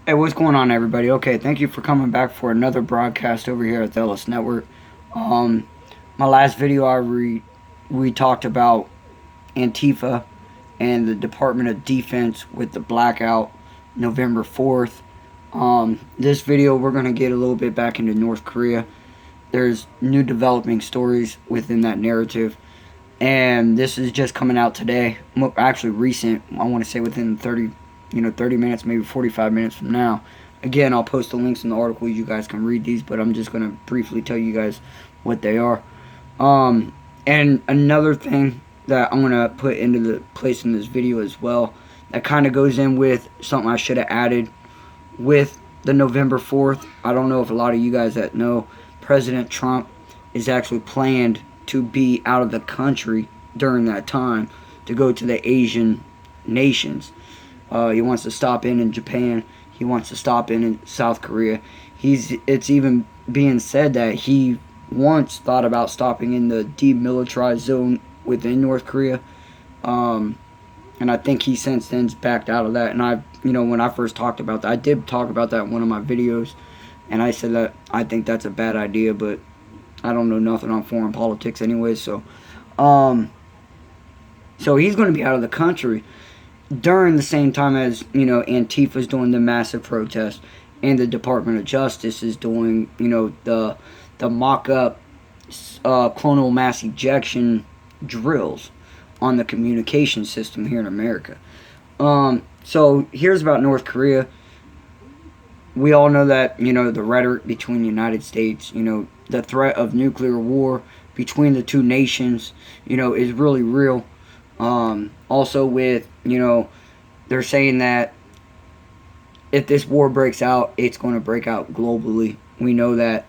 Hey, what's going on, everybody? Okay, thank you for coming back for another broadcast over here at the Ellis Network. Um, my last video, we talked about Antifa and the Department of Defense with the blackout November 4th. This video, we're going to get a little bit back into North Korea. There's new developing stories within that narrative, and this is just coming out today. Actually, recent. I want to say within 30 minutes, maybe 45 minutes from now. Again, I'll post the links in the article. You guys can read these, but I'm just going to briefly tell you guys what they are. And another thing that I'm going to put into the place in this video as well, that kind of goes in with something I should have added with the November 4th. I don't know if a lot of you guys that know, President Trump is actually planned to be out of the country during that time to go to the Asian nations. He wants to stop in Japan. He wants to stop in South Korea. It's even being said that he once thought about stopping in the demilitarized zone within North Korea. And I think he since then's backed out of that. And when I first talked about that, I did talk about that in one of my videos. And I said that I think that's a bad idea, but I don't know nothing on foreign politics anyway. So he's going to be out of the country during the same time as, Antifa's doing the massive protest, and the Department of Justice is doing, the mock-up clonal mass ejection drills on the communication system here in America. So here's about North Korea. We all know that, the rhetoric between the United States, the threat of nuclear war between the two nations, is really real. Also with, they're saying that if this war breaks out, it's going to break out globally. We know that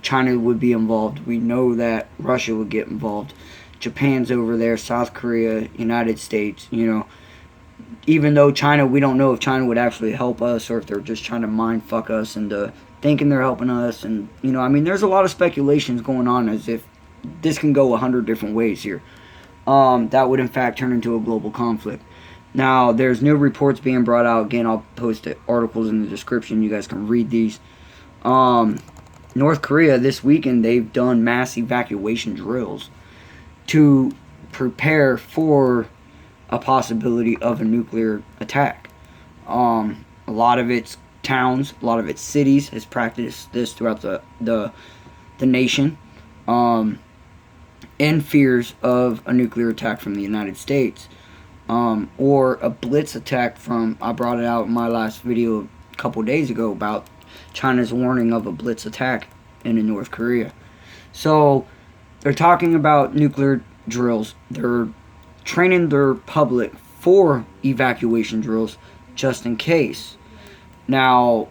China would be involved. We know that Russia would get involved. Japan's over there, South Korea, United States, even though China, we don't know if China would actually help us or if they're just trying to mind fuck us into thinking they're helping us. And, there's a lot of speculations going on as if this can go 100 different ways here. That would in fact turn into a global conflict. Now, there's new reports being brought out. Again, I'll post articles in the description. You guys can read these. North Korea, this weekend, they've done mass evacuation drills to prepare for a possibility of a nuclear attack. A lot of its towns, a lot of its cities has practiced this throughout the nation. In fears of a nuclear attack from the United States, or a blitz attack from, I brought it out in my last video a couple days ago about China's warning of a blitz attack in North Korea. So they're talking about nuclear drills. They're training their public for evacuation drills just in case. Now,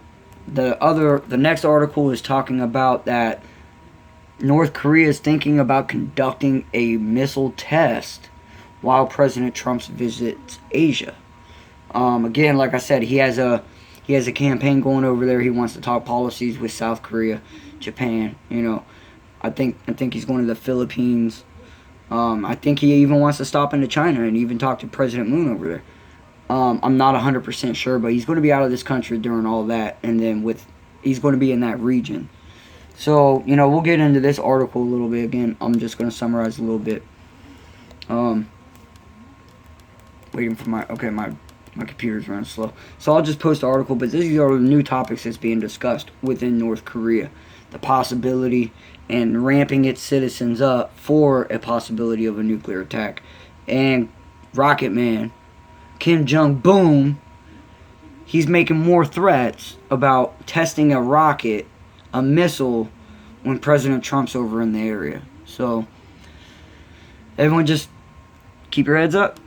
the next article is talking about that North Korea is thinking about conducting a missile test while President Trump visits Asia. Again, like I said, he has a campaign going over there. He wants to talk policies with South Korea, Japan. I think he's going to the Philippines. I think he even wants to stop into China and even talk to President Moon over there. I'm not 100% sure, but he's going to be out of this country during all that, and then he's going to be in that region. So, we'll get into this article a little bit. Again, I'm just going to summarize a little bit. Waiting for my computer's running slow. So I'll just post the article, but these are the new topics that's being discussed within North Korea. The possibility and ramping its citizens up for a possibility of a nuclear attack. And Rocket Man, Kim Jong-un, he's making more threats about testing a rocket, a missile, when President Trump's over in the area. So everyone just keep your heads up.